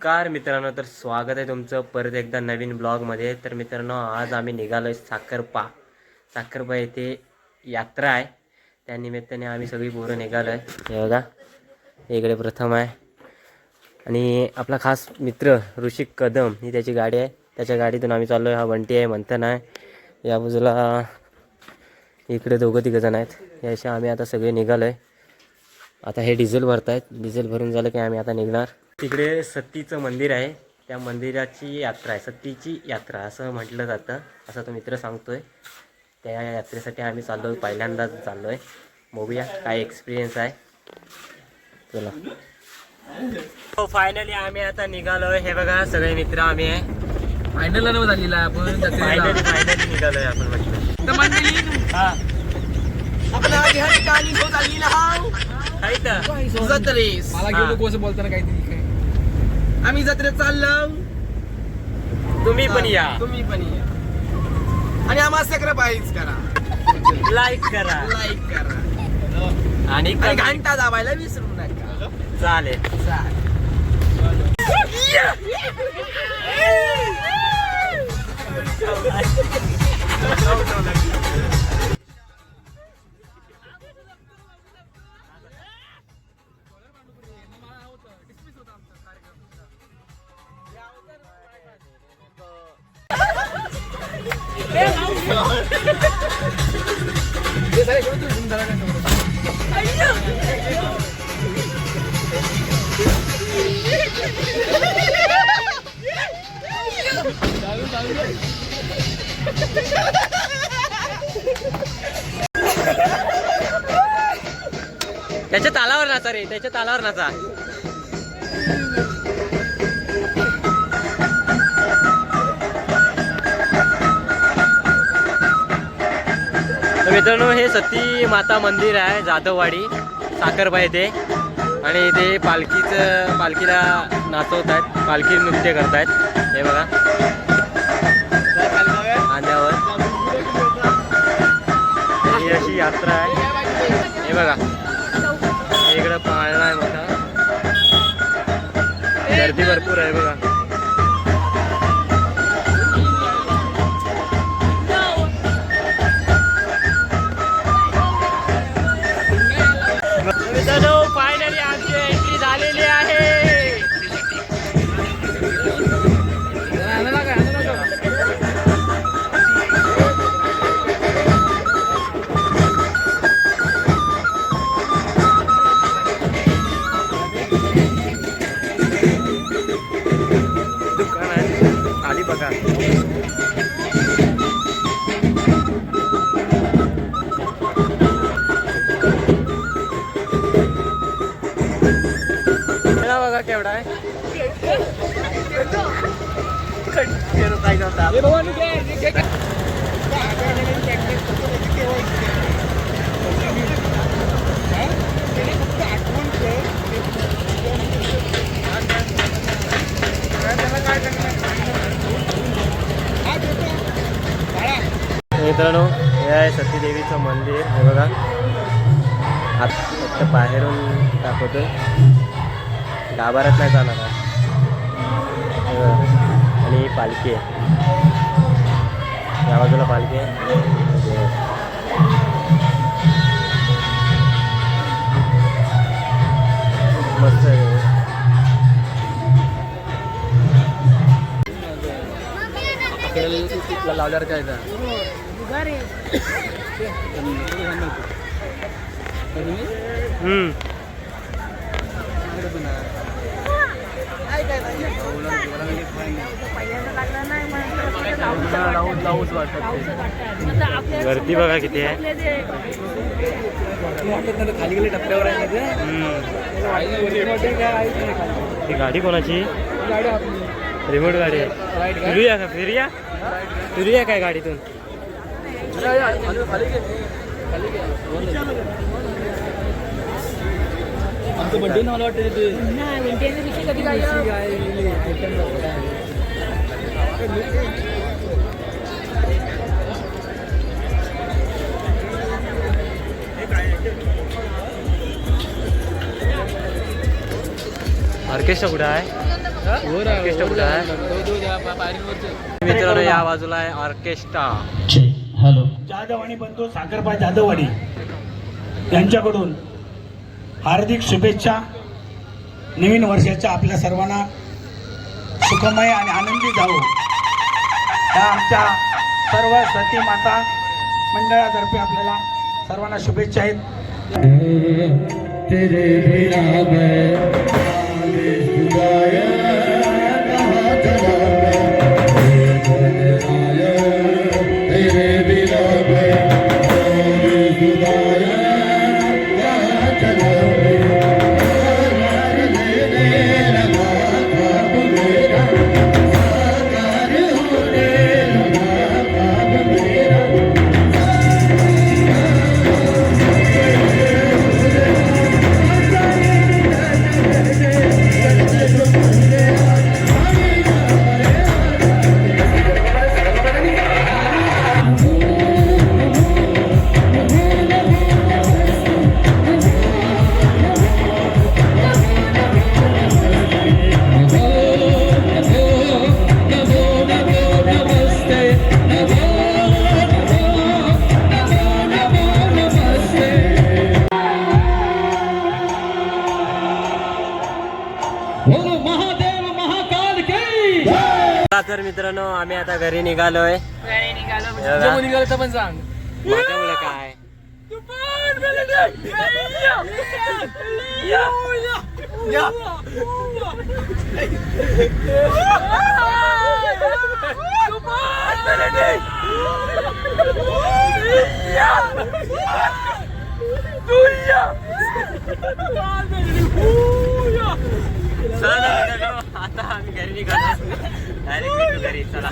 नमस्कार मित्रांनो, तर स्वागत आहे तुमचं परत एकदा नवीन ब्लॉगमध्ये. तर मित्रांनो, आज आम्ही निघालो आहे साखरपा येथे यात्रा आहे. त्यानिमित्ताने आम्ही सगळी पोरं निघालो आहे. हे बघा, इकडे प्रथम आहे आणि आपला खास मित्र ऋषिक कदम ही त्याची गाडी आहे. त्याच्या गाडीतून आम्ही चाललो आहे. हा बंटी आहे, मंथन आहे, या बाजूला इकडे दोघं तिघंजण आहेत. याशी आम्ही आता सगळे निघालो आहे. आता हे डिझेल भरतायत. डिझेल भरून झालं की आम्ही आता निघणार. तिकडे सत्तीचं मंदिर आहे, त्या मंदिराची यात्रा आहे. सत्तीची यात्रा असं म्हटलं जातं, असं तो मित्र सांगतोय. त्या यात्रेसाठी आम्ही चाललो आहे, पहिल्यांदाच चाललो आहे. बघूया काय एक्सपिरियन्स आहे. चला, हो फायनली आम्ही आता निघालो आहे. हे बघा सगळे मित्र आम्ही आहे. फायनल झालेला आहे आपण. फायनली निघालो आहे आपण म्हटलं. हां मला गेलो कसं बोलताना काहीतरी काय. आम्ही जत्रेत चाललो, तुम्ही पण या, तुम्ही पण या आणि आम्हाला सॅक्रिफाईस करा, लाईक करा आणि घंटा दाबायला विसरू नका. चालेल. त्याच्या तालावर नाचा रे, त्याच्या तालावर नाचा. तर मित्रांनो, हे सती माता मंदिर आहे जाधववाडी साखरपा येथे. आणि इथे पालखीला नाचवत आहेत, पालखी नृत्य करतायत. हे बघा खांद्यावर ही अशी यात्रा आहे. हे बघा, इकडं पाळणा आहे मोठा, गर्दी भरपूर आहे बघा. फायनली आमची एंट्री झालेली आहे. दुकान आहे खाली बघा. बघा केवढा आहे. मित्रांनो, हे आहे सतीदेवीचं मंदिर. हे बघा, आत फक्त बाहेरून दाखवतोय, गाभाऱ्यात नाही जाणार आहे. आणि पालखी आहे, या बाजूला पालखी आहे. मस्त आहे. लावल्यावर काय गर्दी बघा किती आहे. खाली गेले टप्प्यावर आहे. ही गाडी कोणाची? रिमोट गाडी आहे. फिरूया का? फिरूया काय गाडीतून? बड्डे मला वाटतं ऑर्केस्ट्रा कुठे आहे? ऑर्केस्ट्रा कुठं आहे मित्रांनो? या बाजूला आहे ऑर्केस्ट्रा. हॅलो. जाधव आणि बंधू साखरपा जाधववाडी यांच्याकडून हार्दिक शुभेच्छा. नवीन वर्षाच्या आपल्या सर्वांना सुखमय आणि आनंदी जावो या आमच्या सर्व सती माता मंडळातर्फे आपल्याला सर्वांना शुभेच्छा आहेत. तर मित्रांनो आम्ही आता घरी निघालोय. निघालं पण सांग. माझ्या मुलं काय आता आम्ही घरी निघालो. डायरेक्ट भेटू घरी. चला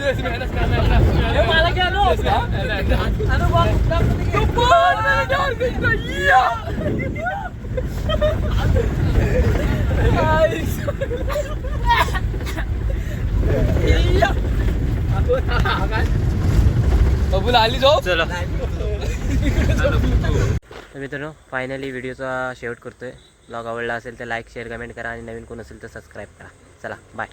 आली जाऊ. चलो मित्रांनो फायनली व्हिडिओचा शेवट करतोय. ब्लॉग आवडला असेल तर लाईक शेअर कमेंट करा आणि नवीन कोण असेल तर सबस्क्राईब करा. चला बाय.